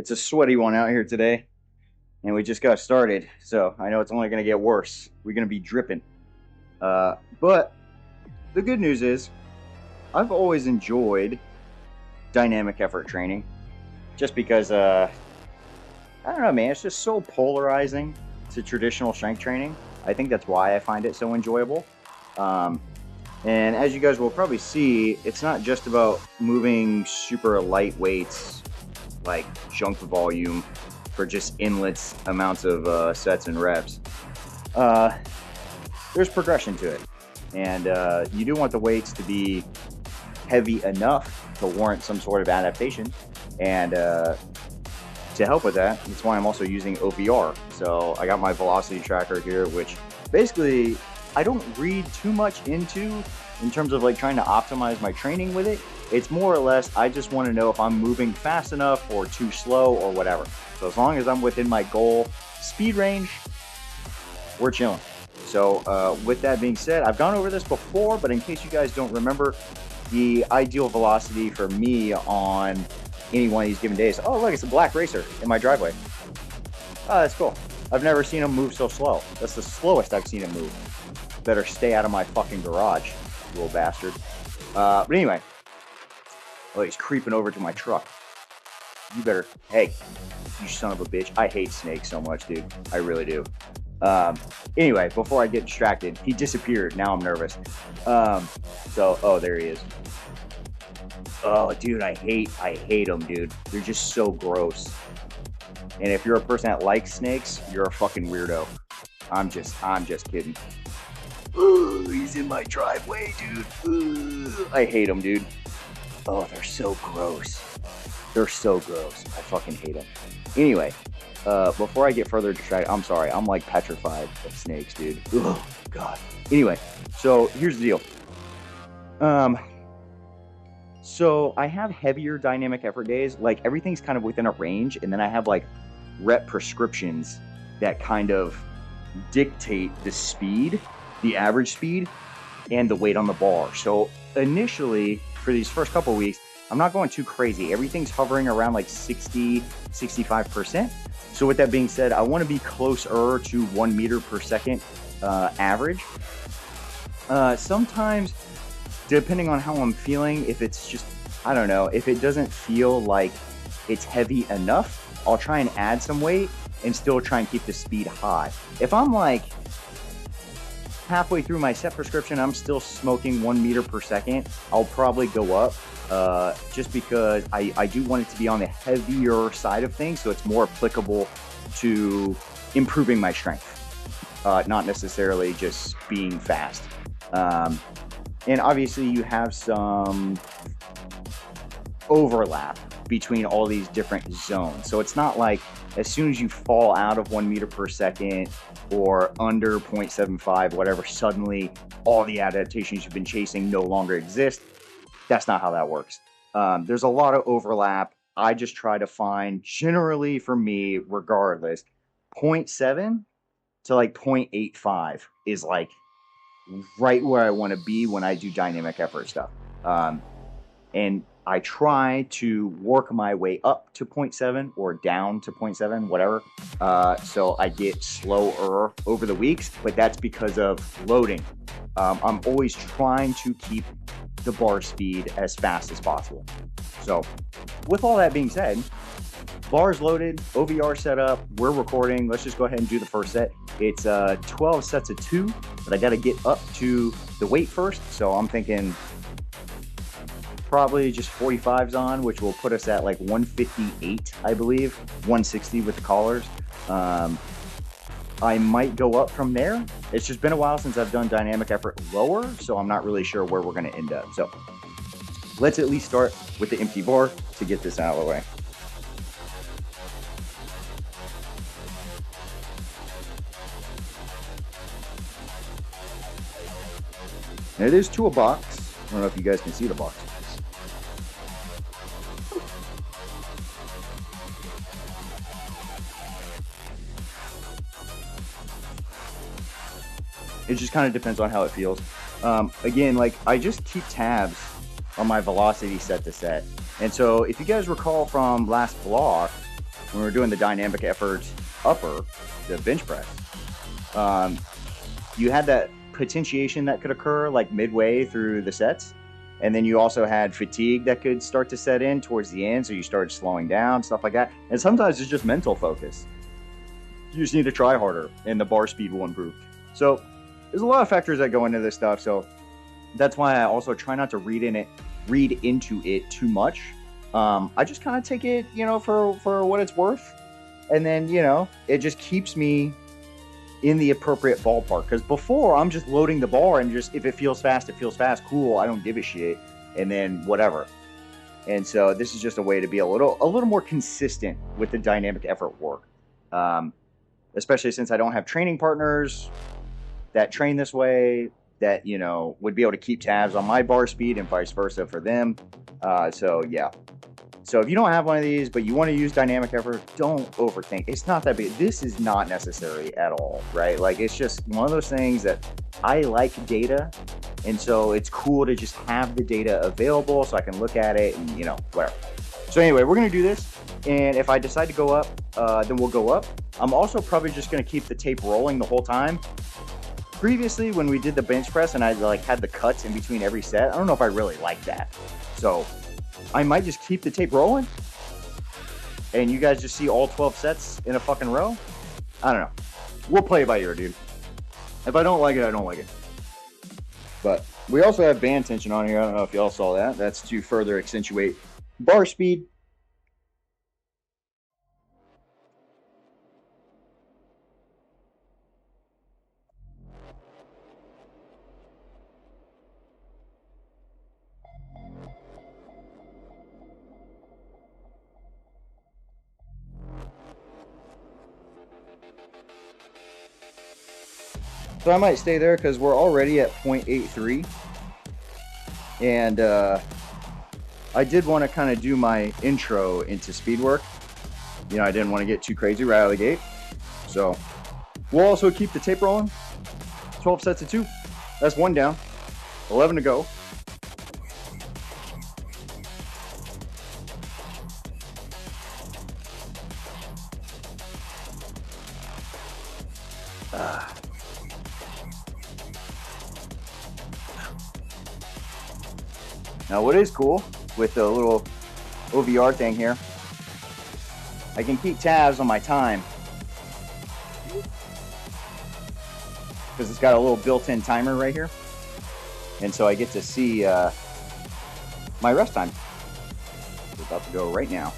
It's a sweaty one out here today, and we just got started, so I know it's only going to get worse. We're going to be dripping. But the good news is, I've always enjoyed dynamic effort training, just because, I don't know, man, it's just so polarizing to traditional strength training. I think that's why I find it so enjoyable. And as you guys will probably see, it's not just about moving super light weights like junk volume for just endless amounts of sets and reps. There's progression to it, and you do want the weights to be heavy enough to warrant some sort of adaptation. And to help with that, that's why I'm also using OVR. So I got my velocity tracker here, which basically I don't read too much into in terms of like trying to optimize my training with it. It's more or less, I just want to know if I'm moving fast enough or too slow or whatever. So as long as I'm within my goal speed range, we're chilling. So with that being said, I've gone over this before, but in case you guys don't remember, the ideal velocity for me on any one of these given days. Oh, look, it's a black racer in my driveway. Oh, that's cool. I've never seen him move so slow. That's the slowest I've seen him move. Better stay out of my fucking garage, you little bastard. But anyway, oh, he's creeping over to my truck. You better, hey, you son of a bitch. I hate snakes so much, dude. I really do. Anyway, before I get distracted, he disappeared. Now I'm nervous. Oh, there he is. Oh, dude, I hate them, dude. They're just so gross. And if you're a person that likes snakes, you're a fucking weirdo. I'm just kidding. Ooh, he's in my driveway, dude. Ooh, I hate them, dude. Oh, they're so gross. They're so gross. I fucking hate them. Anyway, before I get further distracted, I'm sorry. I'm like petrified of snakes, dude. Oh, God. Anyway, so here's the deal. So I have heavier dynamic effort days. Like everything's kind of within a range, and then I have like rep prescriptions that kind of dictate the speed, the average speed, and the weight on the bar. So initially, for these first couple of weeks, I'm not going too crazy. Everything's hovering around like 60, 65%. So with that being said, I want to be closer to 1 meter per second average. Sometimes, depending on how I'm feeling, if it's just, I don't know, if it doesn't feel like it's heavy enough, I'll try and add some weight and still try and keep the speed high. If I'm like halfway through my set prescription, I'm still smoking 1 meter per second, I'll probably go up just because I do want it to be on the heavier side of things, so it's more applicable to improving my strength, not necessarily just being fast. And obviously you have some overlap between all these different zones. So it's not like as soon as you fall out of 1 meter per second or under 0.75, whatever, suddenly all the adaptations you've been chasing no longer exist. That's not how that works. There's a lot of overlap. I just try to find, generally for me, regardless, 0.7 to like 0.85 is like right where I want to be when I do dynamic effort stuff. And I try to work my way up to 0.7 or down to 0.7, whatever. So I get slower over the weeks, but that's because of loading. I'm always trying to keep the bar speed as fast as possible. So with all that being said, bars loaded, OVR set up, we're recording. Let's just go ahead and do the first set. It's 12 sets of 2, but I got to get up to the weight first. So I'm thinking probably just 45s on, which will put us at like 158, I believe, 160 with the collars. I might go up from there. It's just been a while since I've done dynamic effort lower, so I'm not really sure where we're going to end up. So let's at least start with the empty bar to get this out of the way. And it is to a box. I don't know if you guys can see the box. It just kind of depends on how it feels. Again, like I just keep tabs on my velocity set to set. And so if you guys recall from last vlog, when we were doing the dynamic effort upper, the bench press, you had that potentiation that could occur like midway through the sets. And then you also had fatigue that could start to set in towards the end. So you started slowing down, stuff like that. And sometimes it's just mental focus. You just need to try harder and the bar speed will improve. So there's a lot of factors that go into this stuff. So that's why I also try not to read into it too much. I just kind of take it, you know, for what it's worth. And then, you know, it just keeps me in the appropriate ballpark. Because before, I'm just loading the bar and just, if it feels fast, it feels fast. Cool, I don't give a shit. And then whatever. And so this is just a way to be a little more consistent with the dynamic effort work. Especially since I don't have training partners that train this way, that, you know, would be able to keep tabs on my bar speed and vice versa for them. So yeah. So if you don't have one of these, but you want to use dynamic effort, don't overthink. It's not that big. This is not necessary at all, right? Like, it's just one of those things that I like data. And so it's cool to just have the data available so I can look at it and, you know, whatever. So anyway, we're going to do this. And if I decide to go up, then we'll go up. I'm also probably just going to keep the tape rolling the whole time. Previously, when we did the bench press and I like had the cuts in between every set, I don't know if I really like that. So I might just keep the tape rolling and you guys just see all 12 sets in a fucking row. I don't know. We'll play it by ear, dude. If I don't like it, I don't like it. But we also have band tension on here. I don't know if y'all saw that. That's to further accentuate bar speed. So I might stay there because we're already at 0.83. And I did want to kind of do my intro into speed work. You know, I didn't want to get too crazy right out of the gate. So we'll also keep the tape rolling. 12 sets of 2. That's 1 down. 11 to go. Now, what is cool with the little OVR thing here, I can keep tabs on my time because it's got a little built-in timer right here. And so I get to see my rest time. It's about to go right now.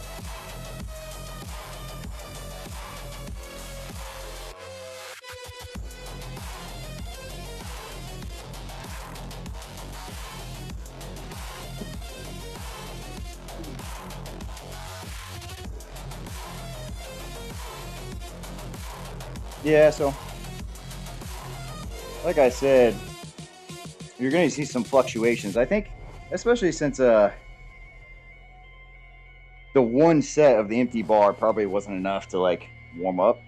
Yeah, so like I said, you're going to see some fluctuations. I think, especially since the one set of the empty bar probably wasn't enough to like warm up.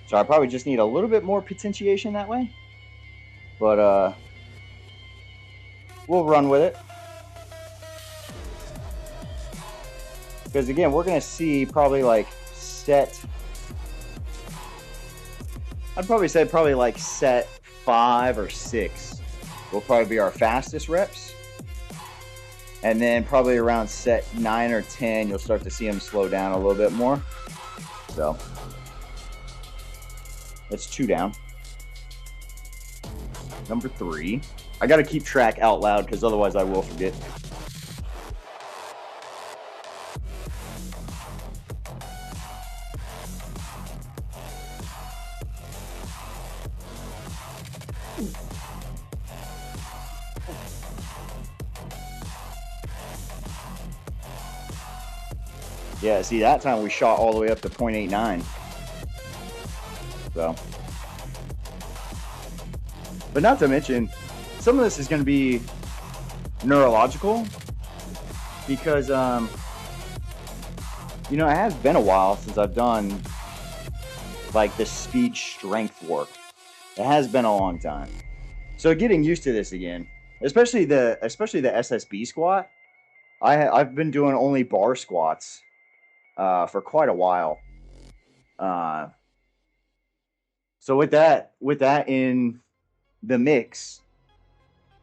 So I probably just need a little bit more potentiation that way. But we'll run with it. Because again, we're going to see probably like set, I'd probably say like set 5 or 6 will probably be our fastest reps. And then probably around set 9 or 10, you'll start to see them slow down a little bit more. So that's 2 down. Number 3. I got to keep track out loud because otherwise I will forget. Yeah, see, that time we shot all the way up to 0.89. So. But not to mention, some of this is going to be neurological. Because, you know, it has been a while since I've done, like, the speed strength work. It has been a long time. So getting used to this again, especially the SSB squat. I've been doing only bar squats for quite a while. Uh, so with that in the mix,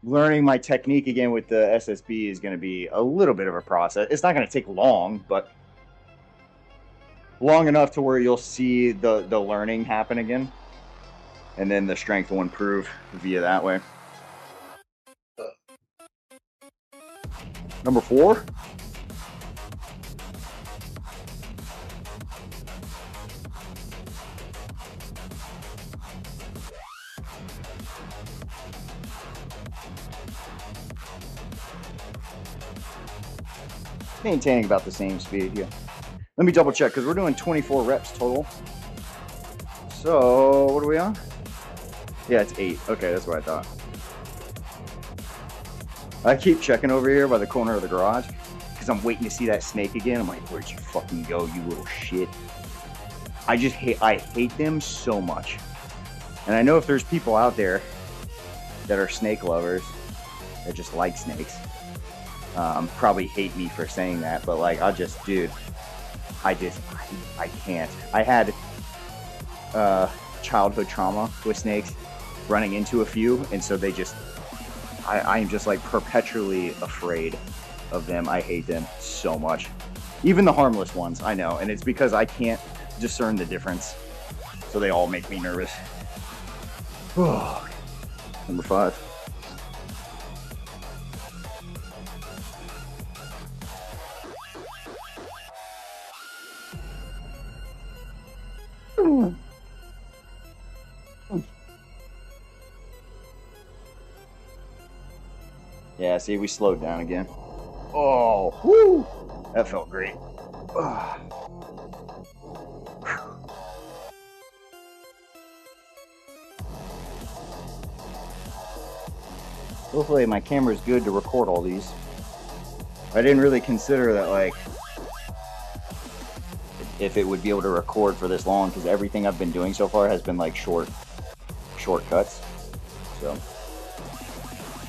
learning my technique again with the SSB is going to be a little bit of a process. It's not going to take long, but long enough to where you'll see the learning happen again, and then the strength will improve via that way. Number 4. Maintaining about the same speed. Yeah. Let me double check because we're doing 24 reps total. So what are we on? Yeah, it's 8. Okay, that's what I thought. I keep checking over here by the corner of the garage because I'm waiting to see that snake again. I'm like, where'd you fucking go, you little shit? I hate them so much. And I know if there's people out there that are snake lovers that just like snakes, probably hate me for saying that, but like, dude, I can't. I had childhood trauma with snakes, running into a few, and so I'm just like perpetually afraid of them. I hate them so much. Even the harmless ones, I know, and it's because I can't discern the difference. So they all make me nervous. Number 5. Yeah, see, we slowed down again. Oh, whoo! That felt great. Hopefully my camera's good to record all these. I didn't really consider that, like, if it would be able to record for this long, because everything I've been doing so far has been like shortcuts. So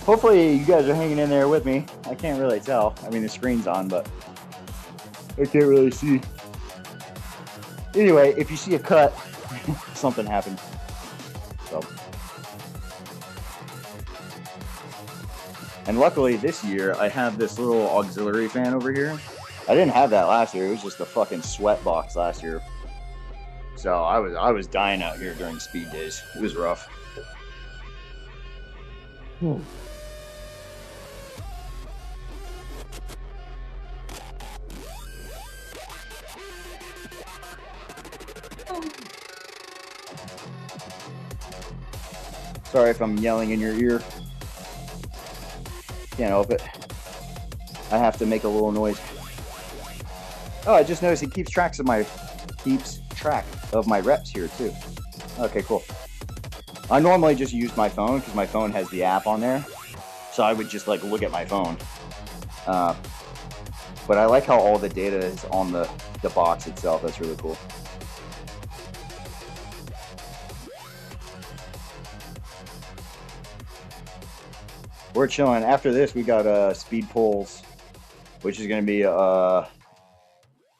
hopefully you guys are hanging in there with me. I can't really tell. I mean, the screen's on, but I can't really see. Anyway, if you see a cut, something happened. So, and luckily this year I have this little auxiliary fan over here. I didn't have that last year. It was just a fucking sweat box last year. So I was dying out here during speed days. It was rough. Sorry if I'm yelling in your ear. Can't help it. I have to make a little noise. Oh, I just noticed he keeps track of my reps here too. Okay, cool. I normally just use my phone because my phone has the app on there. So I would just like look at my phone. But I like how all the data is on the box itself. That's really cool. We're chilling. After this, we got speed pulls, which is going to be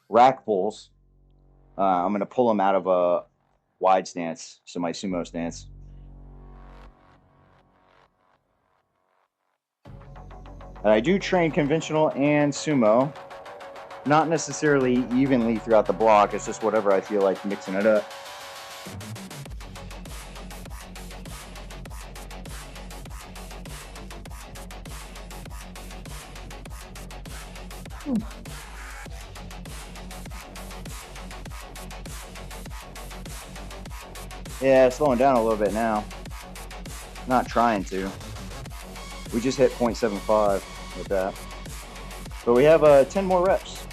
rack pulls. I'm going to pull them out of a wide stance, so my sumo stance. And I do train conventional and sumo, not necessarily evenly throughout the block. It's just whatever I feel like mixing it up. Yeah, slowing down a little bit now. Not trying to. We just hit 0.75 with that. But we have 10 more reps.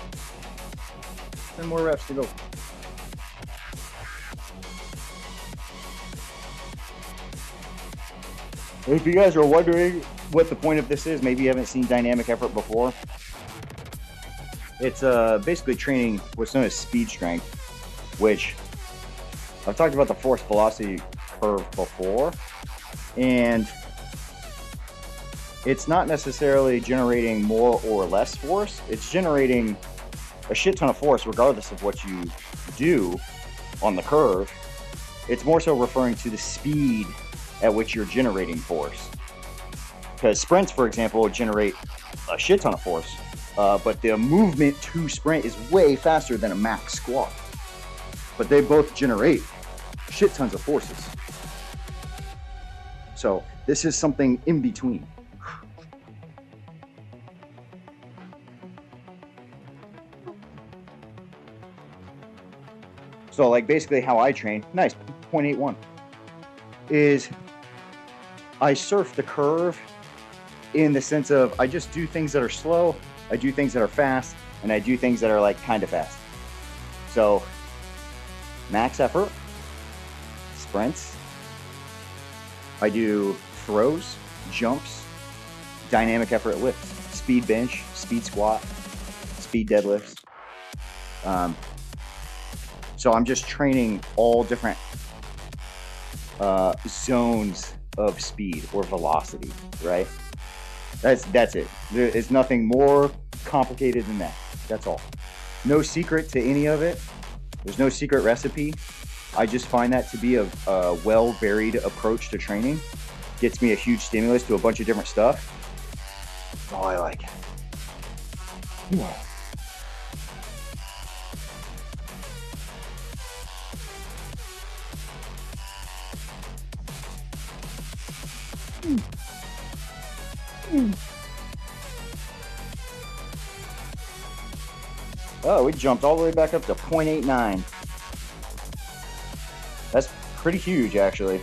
10 more reps to go. If you guys are wondering what the point of this is, maybe you haven't seen dynamic effort before. It's basically training what's known as speed strength, which I've talked about the force velocity curve before, and it's not necessarily generating more or less force. It's generating a shit ton of force regardless of what you do on the curve. It's more so referring to the speed at which you're generating force. Because sprints, for example, generate a shit ton of force, but the movement to sprint is way faster than a max squat. But they both generate shit tons of forces. So this is something in between. So like basically how I train, nice, 0.81, is I surf the curve in the sense of I just do things that are slow, I do things that are fast, and I do things that are like kind of fast. So max effort, sprints, I do throws, jumps, dynamic effort lifts, speed bench, speed squat, speed deadlifts. So I'm just training all different zones of speed or velocity, right? That's it. There's nothing more complicated than that. That's all. No secret to any of it. There's no secret recipe. I just find that to be a well-varied approach to training. Gets me a huge stimulus to a bunch of different stuff. That's all I like. Yeah. Oh, we jumped all the way back up to 0.89. That's pretty huge, actually.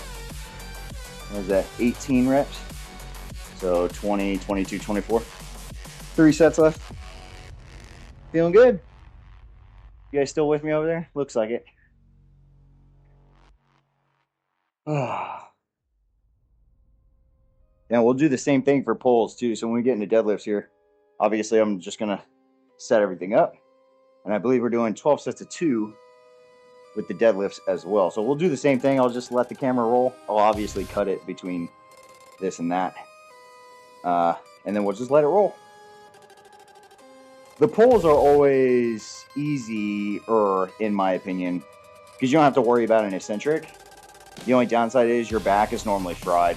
What is that, 18 reps? So 20, 22, 24. 3 sets left. Feeling good? You guys still with me over there? Looks like it. Yeah, we'll do the same thing for pulls too. So when we get into deadlifts here, obviously I'm just gonna set everything up. And I believe we're doing 12 sets of 2 with the deadlifts as well. So we'll do the same thing. I'll just let the camera roll. I'll obviously cut it between this and that. And then we'll just let it roll. The pulls are always easier, in my opinion, because you don't have to worry about an eccentric. The only downside is your back is normally fried.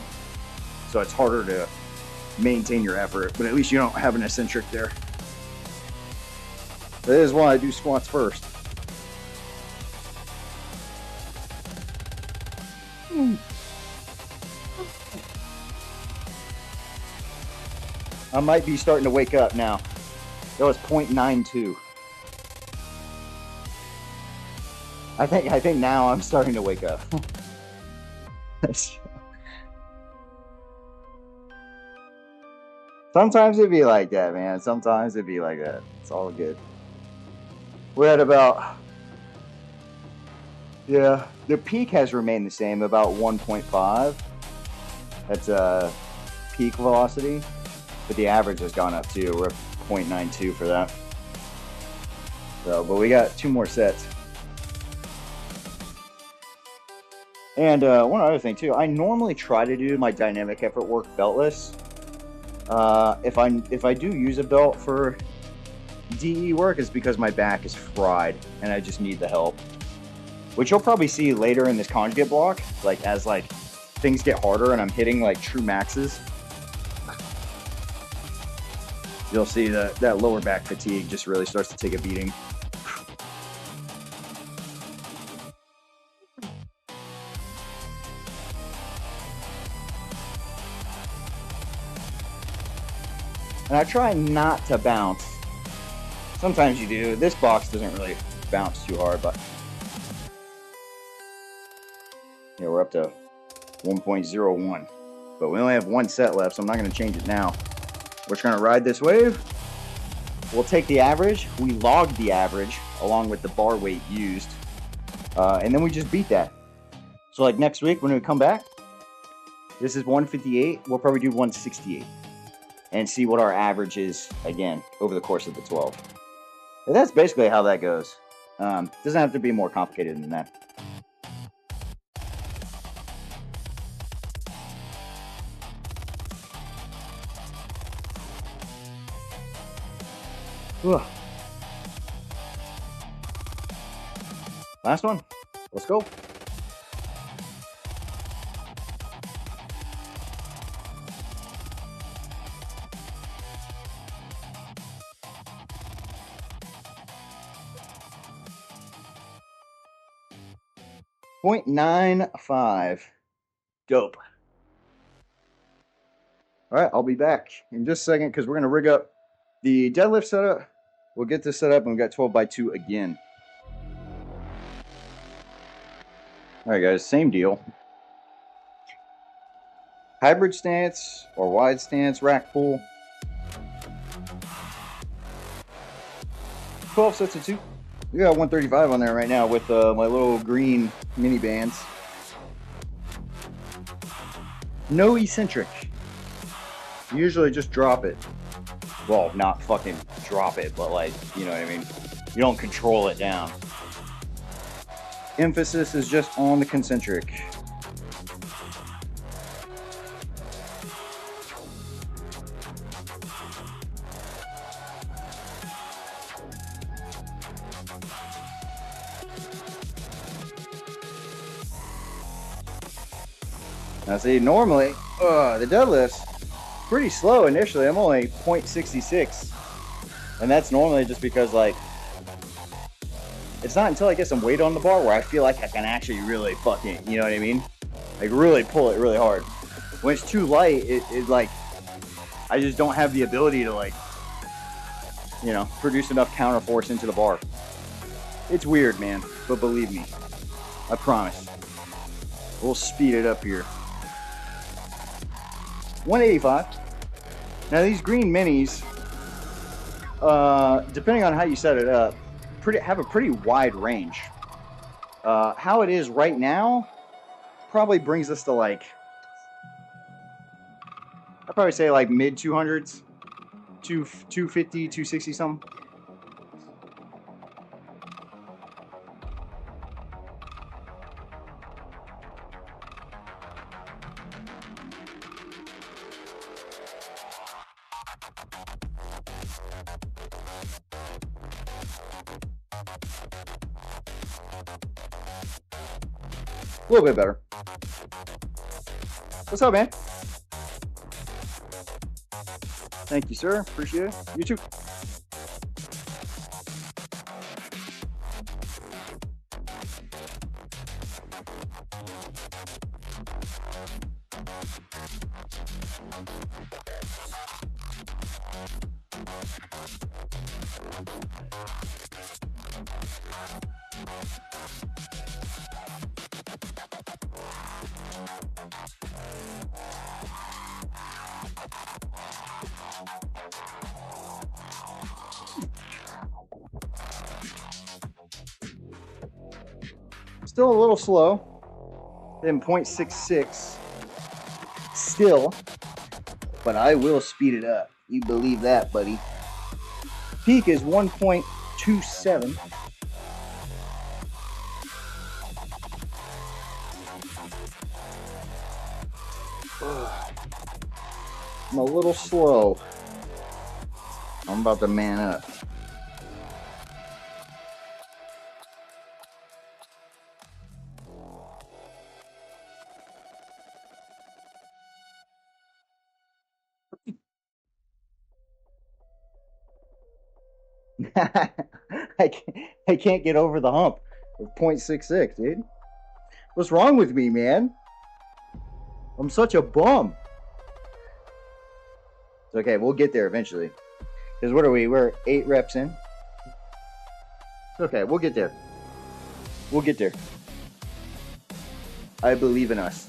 So it's harder to maintain your effort, but at least you don't have an eccentric there. That is why I do squats first. I might be starting to wake up now. That was 0.92. I think now I'm starting to wake up. Sometimes it'd be like that, man. Sometimes it'd be like that. It's all good. We're at about, yeah, the peak has remained the same, about 1.5. That's peak velocity, but the average has gone up too. We're at 0.92 for that. So, but we got 2 more sets. And one other thing too, I normally try to do my dynamic effort work beltless. If I do use a belt for DE work, is because my back is fried and I just need the help, which you'll probably see later in this conjugate block, like as like things get harder and I'm hitting like true maxes. You'll see that lower back fatigue just really starts to take a beating. And I try not to bounce. Sometimes you do. This box doesn't really bounce too hard, but yeah, we're up to 1.01. But we only have 1 set left, so I'm not going to change it now. We're just going to ride this wave. We'll take the average. We log the average along with the bar weight used. And then we just beat that. So like next week when we come back, this is 158. We'll probably do 168. And see what our average is, again, over the course of the 12. And that's basically how that goes. Doesn't have to be more complicated than that. Ugh. Last one. Let's go. .95. Dope. All right, I'll be back in just a second because we're going to rig up the deadlift setup. We'll get this set up and we've got 12 by 2 again. All right, guys, same deal. Hybrid stance or wide stance, rack pull. 12 sets of 2. We got 135 on there right now with my little green mini bands. No eccentric. Usually just drop it. Well, not fucking drop it, but like, you know what I mean? You don't control it down. Emphasis is just on the concentric. Now see, normally, the deadlift's pretty slow initially. I'm only 0.66. And that's normally just because, like, it's not until I get some weight on the bar where I feel like I can actually really fucking, you know what I mean? Like, really pull it really hard. When it's too light, it like, I just don't have the ability to, like, you know, produce enough counter force into the bar. It's weird, man, but believe me, I promise. We'll speed it up here. 185. Now these green minis, depending on how you set it up, have a pretty wide range. How it is right now probably brings us to like, I'd probably say like mid 200s, 250, 260 something. A little bit better. What's up, man? Thank you, sir. Appreciate it. You too. Still a little slow, then 0.66 still, but I will speed it up. You believe that, buddy. Peak is 1.27. I'm a little slow. I'm about to man up. I can't get over the hump of 0.66, dude. What's wrong with me, man? I'm such a bum. It's okay, we'll get there eventually. Because what are we? We're 8 reps in. It's okay, we'll get there. We'll get there. I believe in us.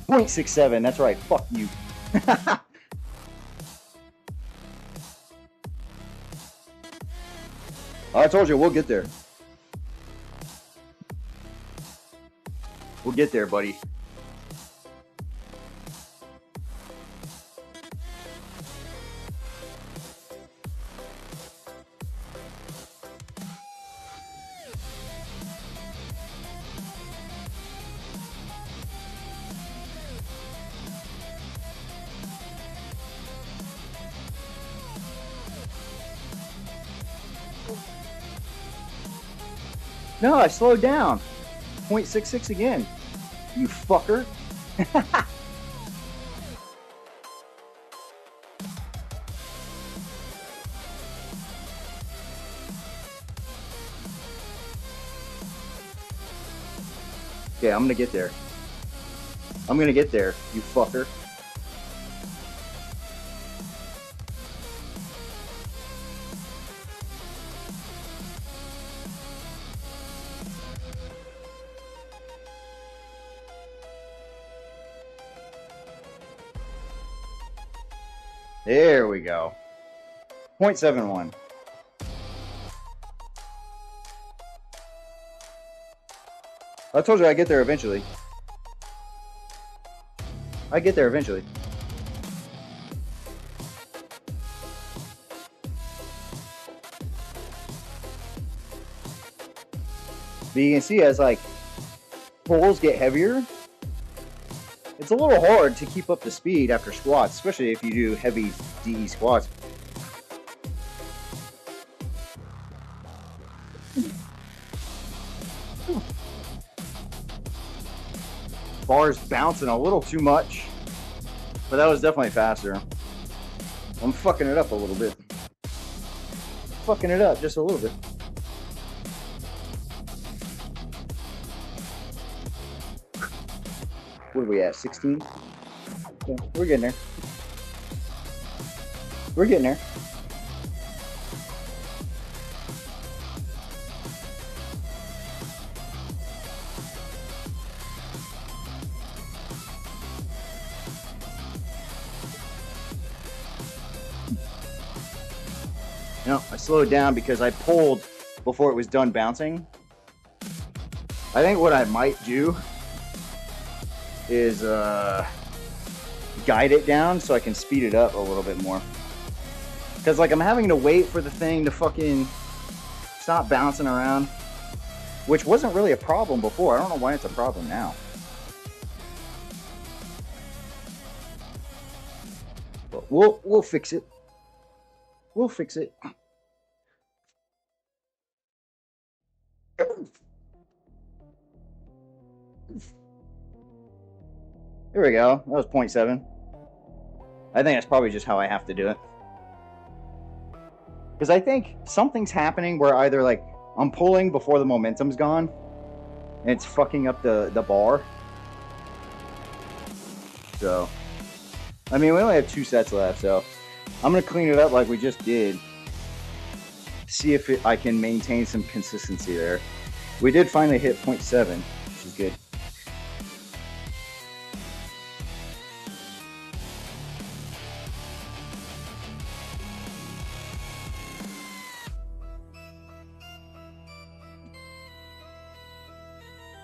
.67, that's right, fuck you. I told you, we'll get there. We'll get there, buddy. No, I slowed down. 0.66 again. You fucker. Yeah, I'm gonna get there. I'm gonna get there, you fucker. There we go. 0.71. I told you I'd get there eventually. I get there eventually. But you can see as like pulls get heavier, it's a little hard to keep up the speed after squats, especially if you do heavy DE squats. Bar's bouncing a little too much, but that was definitely faster. I'm fucking it up a little bit. Fucking it up just a little bit. What are we at, 16? Yeah, we're getting there. We're getting there. No, I slowed down because I pulled before it was done bouncing. I think what I might do is guide it down so I can speed it up a little bit more. Because like I'm having to wait for the thing to fucking stop bouncing around, which wasn't really a problem before. I don't know why it's a problem now. But we'll fix it. We'll fix it. There we go. That was 0.7. I think that's probably just how I have to do it. Because I think something's happening where either like I'm pulling before the momentum's gone and it's fucking up the bar. So, I mean, we only have 2 sets left, so I'm going to clean it up like we just did. See if I can maintain some consistency there. We did finally hit 0.7, which is good.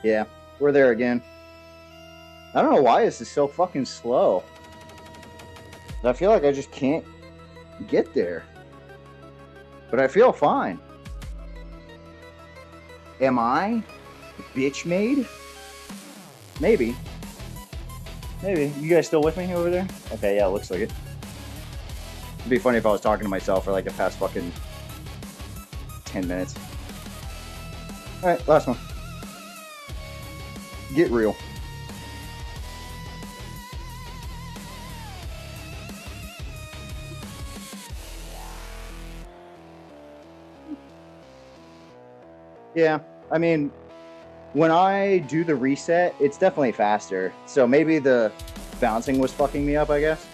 Yeah, we're there again. I don't know why this is so fucking slow. I feel like I just can't get there. But I feel fine. Am I bitch made? Maybe. Maybe. You guys still with me over there? Okay, yeah, it looks like it. It'd be funny if I was talking to myself for like the past fucking 10 minutes. Alright, last one. Get real. Yeah, I mean, when I do the reset, it's definitely faster. So maybe the bouncing was fucking me up, I guess.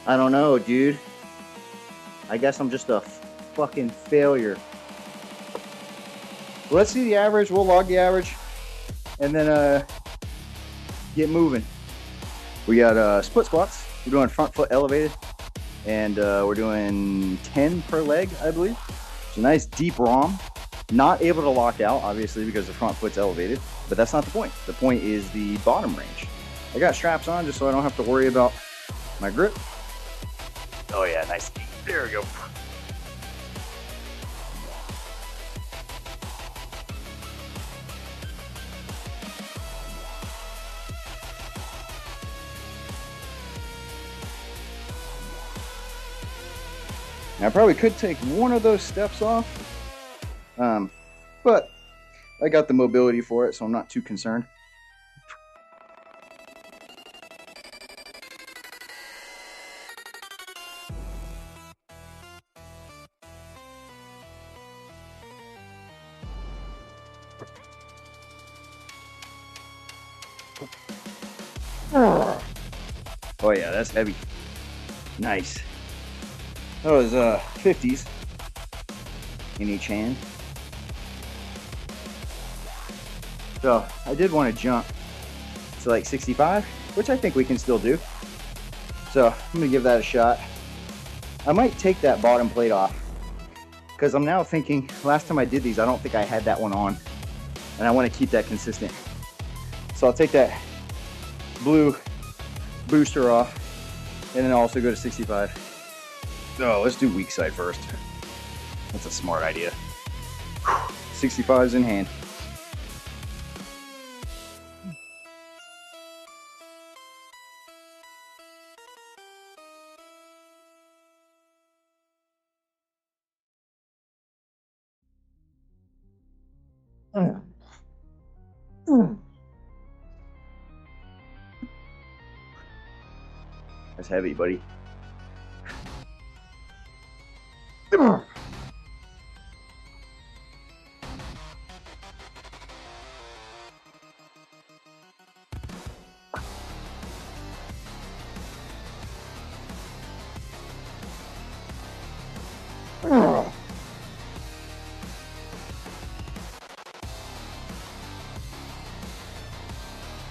I don't know, dude. I guess I'm just a fucking failure. Let's see the average. We'll log the average. And then get moving. We got split squats. We're doing front foot elevated. And we're doing 10 per leg, I believe. It's a nice deep ROM. Not able to lock out, obviously, because the front foot's elevated. But that's not the point. The point is the bottom range. I got straps on just so I don't have to worry about my grip. Oh yeah, nice. There we go. Now, I probably could take one of those steps off, but I got the mobility for it, so I'm not too concerned. Oh yeah, that's heavy. Nice. That was 50s in each hand. So I did want to jump to like 65, which I think we can still do. So I'm gonna give that a shot. I might take that bottom plate off because I'm now thinking, last time I did these, I don't think I had that one on, and I want to keep that consistent. So I'll take that blue booster off and then also go to 65. Oh, let's do weak side first. That's a smart idea. 65's in hand. That's heavy, buddy.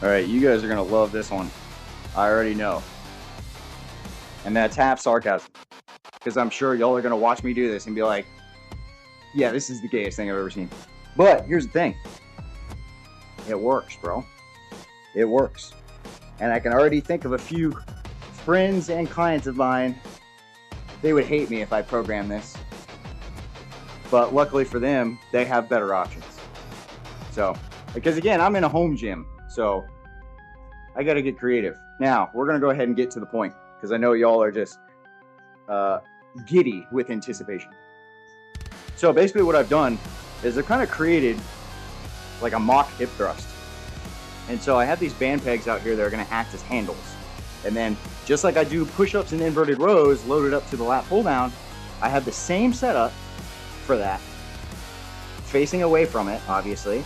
All right, you guys are gonna love this one. I already know. And that's half sarcasm, because I'm sure y'all are gonna watch me do this and be like, yeah, this is the gayest thing I've ever seen. But here's the thing. It works, bro. It works. And I can already think of a few friends and clients of mine. They would hate me if I programmed this. But luckily for them, they have better options. So, because again, I'm in a home gym, so I got to get creative. Now, we're going to go ahead and get to the point, because I know y'all are just giddy with anticipation. So basically what I've done is I've kind of created like a mock hip thrust. And so I have these band pegs out here that are going to act as handles. And then just like I do push-ups and inverted rows loaded up to the lat pull down, I have the same setup for that. Facing away from it, obviously.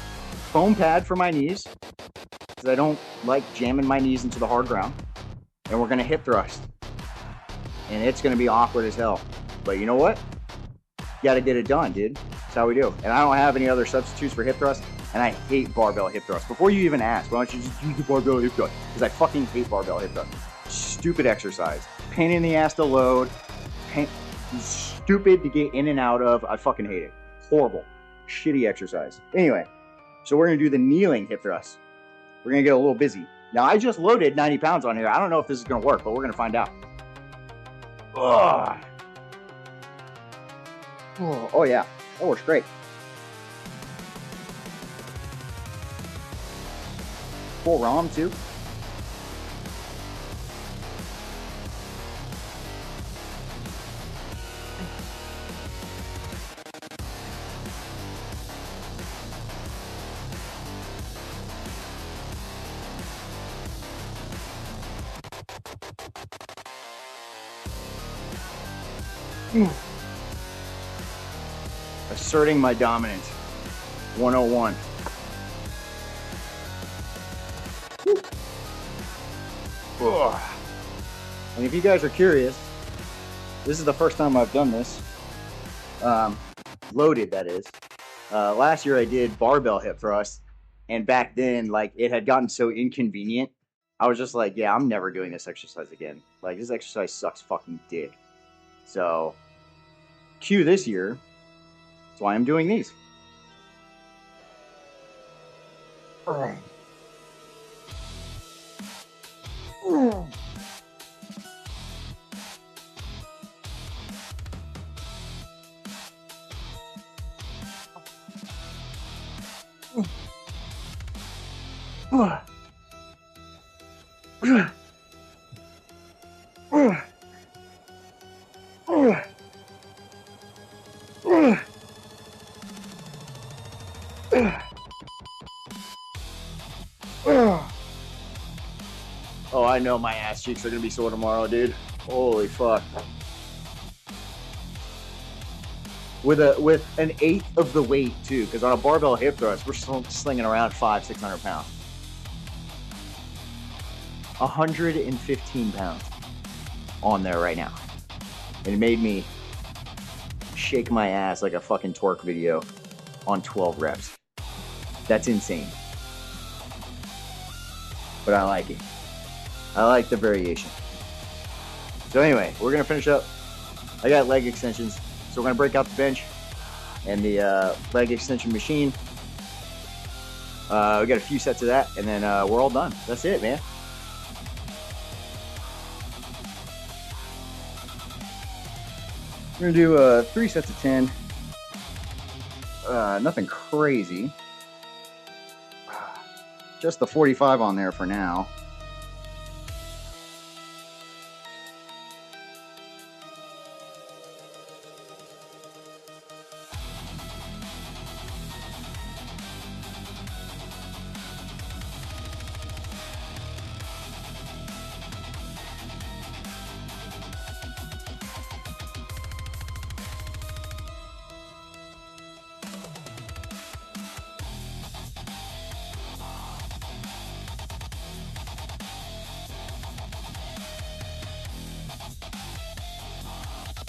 Foam pad for my knees, because I don't like jamming my knees into the hard ground. And we're going to hip thrust. And it's going to be awkward as hell. But you know what? You got to get it done, dude. That's how we do. And I don't have any other substitutes for hip thrust. And I hate barbell hip thrust. Before you even ask, why don't you just use the barbell hip thrust? Because I fucking hate barbell hip thrust. Stupid exercise. Pain in the ass to load. Stupid to get in and out of. I fucking hate it. Horrible. Shitty exercise. Anyway, so we're going to do the kneeling hip thrust. We're going to get a little busy. Now, I just loaded 90 pounds on here. I don't know if this is going to work, but we're going to find out. Ugh. Oh, yeah. That works great. Full ROM, too. Asserting my dominance. 101. And if you guys are curious, this is the first time I've done this. Loaded, that is. Last year I did barbell hip thrust, and back then, like, it had gotten so inconvenient. I was just like, yeah, I'm never doing this exercise again. Like, this exercise sucks fucking dick. So, cue this year. That's why I'm doing these. I know my ass cheeks are gonna be sore tomorrow, dude. Holy fuck. With an eighth of the weight too, because on a barbell hip thrust, we're slinging around 500-600 pounds. 115 pounds on there right now. And it made me shake my ass like a fucking torque video on 12 reps. That's insane. But I like it. I like the variation. So anyway, we're gonna finish up. I got leg extensions, so we're gonna break out the bench and the leg extension machine. We got a few sets of that, and then we're all done. That's it, man. We're gonna do 3 sets of 10. Nothing crazy. Just the 45 on there for now.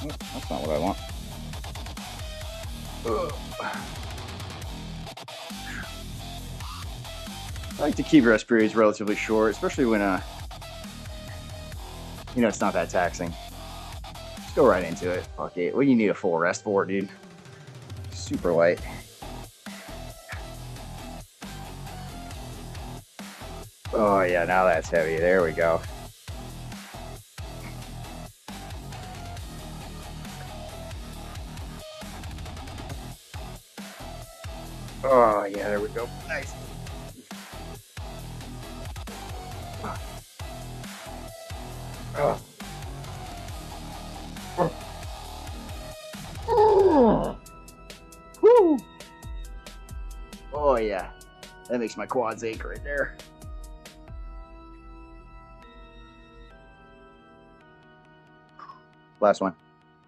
Oh, that's not what I want. Ugh. I like to keep rest periods relatively short, especially when you know, it's not that taxing. Just go right into it. Fuck it. What do you need a full rest for, dude? Super light. Oh yeah, now that's heavy. There we go. Oh yeah, there we go. Nice. Oh. Oh. Woo. Oh yeah, that makes my quads ache right there. Last one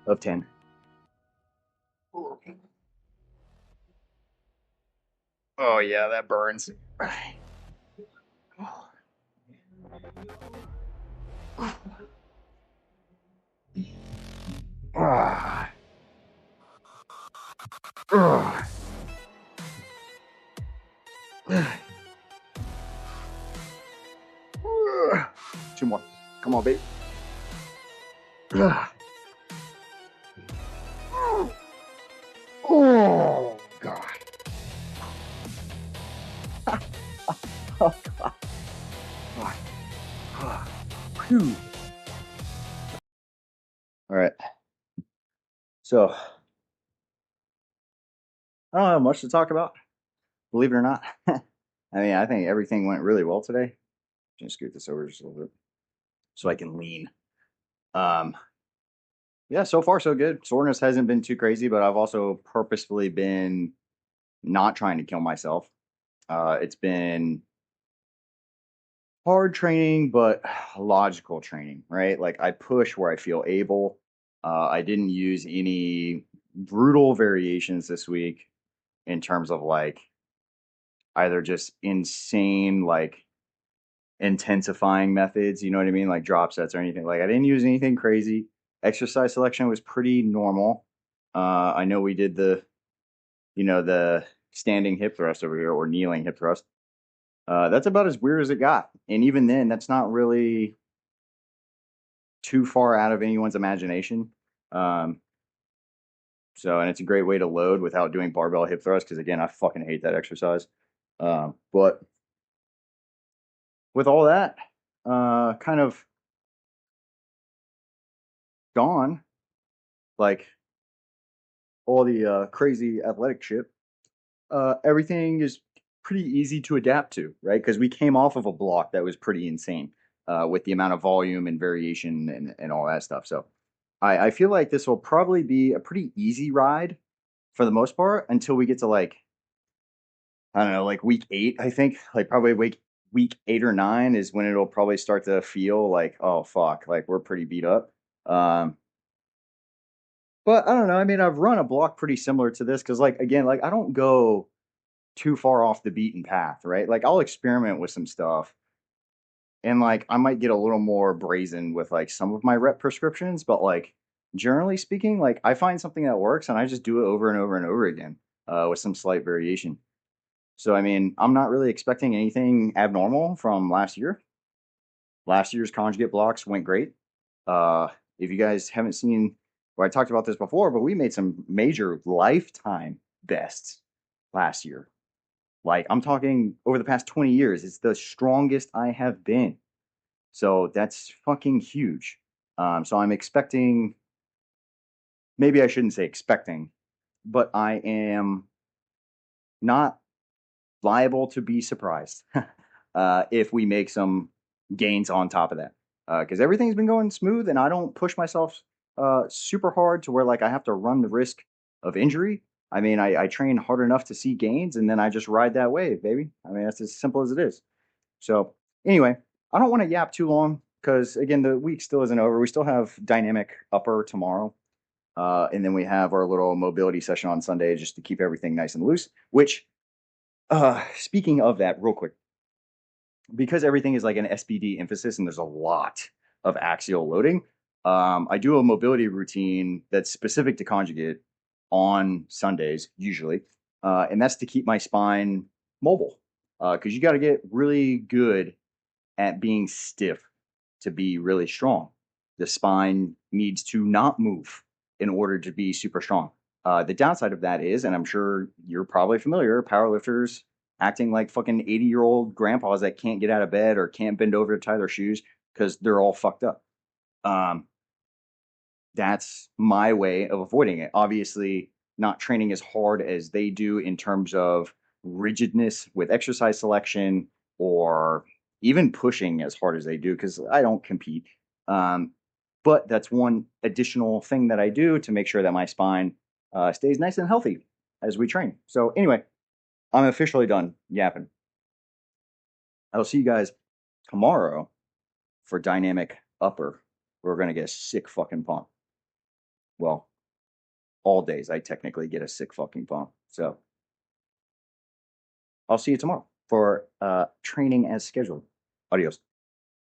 of 10. Oh yeah, that burns. Ah. 2 more. Come on, babe. Oh god. Oh god. Whew. All right. So I don't have much to talk about, believe it or not. I mean, I think everything went really well today. Just scoot this over just a little bit so I can lean. Yeah, so far so good. Soreness hasn't been too crazy, but I've also purposefully been not trying to kill myself. It's been hard training, but logical training, right? Like I push where I feel able. I didn't use any brutal variations this week in terms of like either just insane, like intensifying methods, you know what I mean? Like drop sets or anything. Like I didn't use anything crazy. Exercise selection was pretty normal. I know we did the standing hip thrust over here or kneeling hip thrust. That's about as weird as it got. And even then, that's not really too far out of anyone's imagination. And it's a great way to load without doing barbell hip thrust. Cause again, I fucking hate that exercise. But with all that, kind of gone, like all the crazy athletic shit, everything is pretty easy to adapt to, right? Because we came off of a block that was pretty insane with the amount of volume and variation and all that stuff. So I feel like this will probably be a pretty easy ride for the most part until we get to like, I don't know, like week 8, I think, like probably week week 8 or 9 is when it'll probably start to feel like, oh fuck, like we're pretty beat up. Um, but I don't know. I mean, I've run a block pretty similar to this because, like, again, like I don't go too far off the beaten path, right? Like I'll experiment with some stuff and like I might get a little more brazen with like some of my rep prescriptions, but like generally speaking, like I find something that works and I just do it over and over and over again with some slight variation. So I mean, I'm not really expecting anything abnormal from last year. Last year's conjugate blocks went great. Uh, if you guys haven't seen, well, I talked about this before, but we made some major lifetime bests last year. Like I'm talking over the past 20 years, it's the strongest I have been. So that's fucking huge. So I'm expecting, maybe I shouldn't say expecting, but I am not liable to be surprised if we make some gains on top of that. Because everything's been going smooth and I don't push myself super hard to where like I have to run the risk of injury. I mean, I train hard enough to see gains and then I just ride that wave, baby. I mean, that's as simple as it is. So, anyway, I don't want to yap too long because, again, the week still isn't over. We still have dynamic upper tomorrow. And then we have our little mobility session on Sunday just to keep everything nice and loose. Which, speaking of that, real quick, because everything is like an SBD emphasis and there's a lot of axial loading, I do a mobility routine that's specific to conjugate on Sundays, usually. And that's to keep my spine mobile. Because you got to get really good at being stiff to be really strong. The spine needs to not move in order to be super strong. The downside of that is, and I'm sure you're probably familiar, powerlifters acting like fucking 80-year-old grandpas that can't get out of bed or can't bend over to tie their shoes because they're all fucked up. Um, that's my way of avoiding it. Obviously, not training as hard as they do in terms of rigidness with exercise selection or even pushing as hard as they do because I don't compete. Um, but that's one additional thing that I do to make sure that my spine stays nice and healthy as we train. So, anyway, I'm officially done yapping. I'll see you guys tomorrow for dynamic upper. We're going to get a sick fucking pump. Well, all days I technically get a sick fucking pump. So I'll see you tomorrow for training as scheduled. Adios.